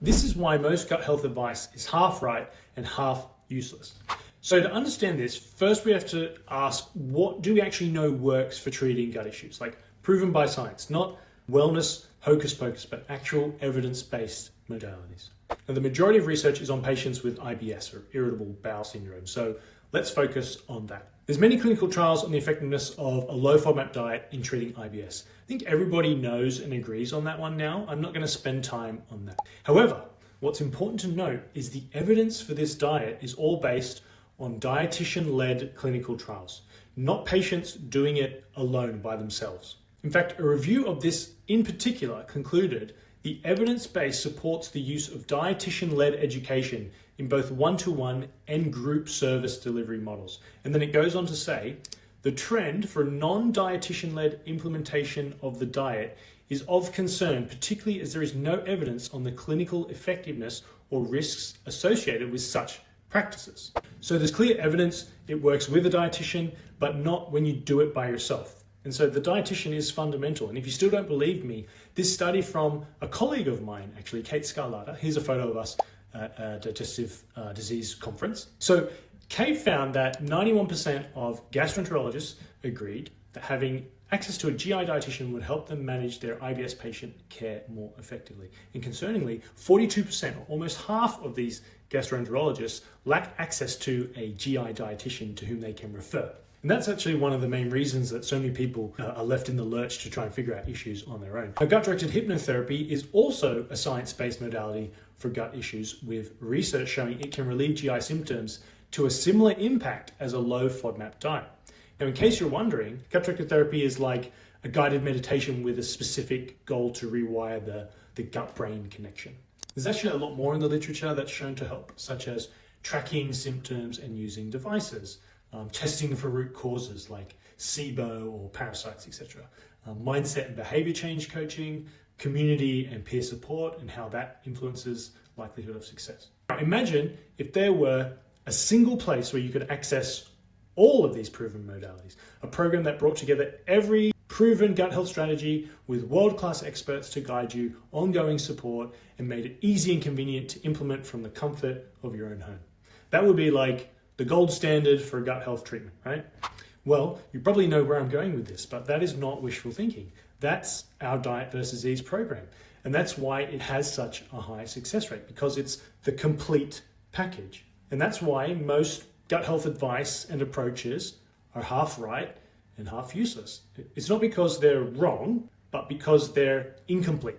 This is why most gut health advice is half right and half useless. So to understand this, first we have to ask, what do we actually know works for treating gut issues? Like proven by science, not wellness hocus pocus, but actual evidence-based modalities. Now, the majority of research is on patients with IBS, or irritable bowel syndrome. So let's focus on that. There's many clinical trials on the effectiveness of a low FODMAP diet in treating IBS. I think everybody knows and agrees on that one now. I'm not going to spend time on that. However, what's important to note is the evidence for this diet is all based on dietitian-led clinical trials, not patients doing it alone by themselves. In fact, a review of this in particular concluded the evidence base supports the use of dietitian-led education in both one-to-one and group service delivery models. And then it goes on to say, the trend for non-dietitian-led implementation of the diet is of concern, particularly as there is no evidence on the clinical effectiveness or risks associated with such practices. So there's clear evidence it works with a dietitian, but not when you do it by yourself. And so the dietitian is fundamental. And if you still don't believe me, this study from a colleague of mine, actually, Kate Scarlata, here's a photo of us at a digestive disease conference. So Kate found that 91% of gastroenterologists agreed that having access to a GI dietitian would help them manage their IBS patient care more effectively. And concerningly, 42%, or almost half of these gastroenterologists, lack access to a GI dietitian to whom they can refer. And that's actually one of the main reasons that so many people are left in the lurch to try and figure out issues on their own. Now, gut-directed hypnotherapy is also a science-based modality for gut issues, with research showing it can relieve GI symptoms to a similar impact as a low FODMAP diet. Now, in case you're wondering, gut-directed therapy is like a guided meditation with a specific goal to rewire the gut-brain connection. There's actually a lot more in the literature that's shown to help, such as tracking symptoms and using devices, testing for root causes like SIBO or parasites, etc. Mindset and behavior change coaching, community and peer support, and how that influences likelihood of success. Now, imagine if there were a single place where you could access all of these proven modalities, a program that brought together every proven gut health strategy with world-class experts to guide you, ongoing support, and made it easy and convenient to implement from the comfort of your own home. That would be like the gold standard for gut health treatment, right? Well, you probably know where I'm going with this, but that is not wishful thinking. That's our Diet versus Ease program. And that's why it has such a high success rate, because it's the complete package. And that's why most gut health advice and approaches are half right and half useless. It's not because they're wrong, but because they're incomplete.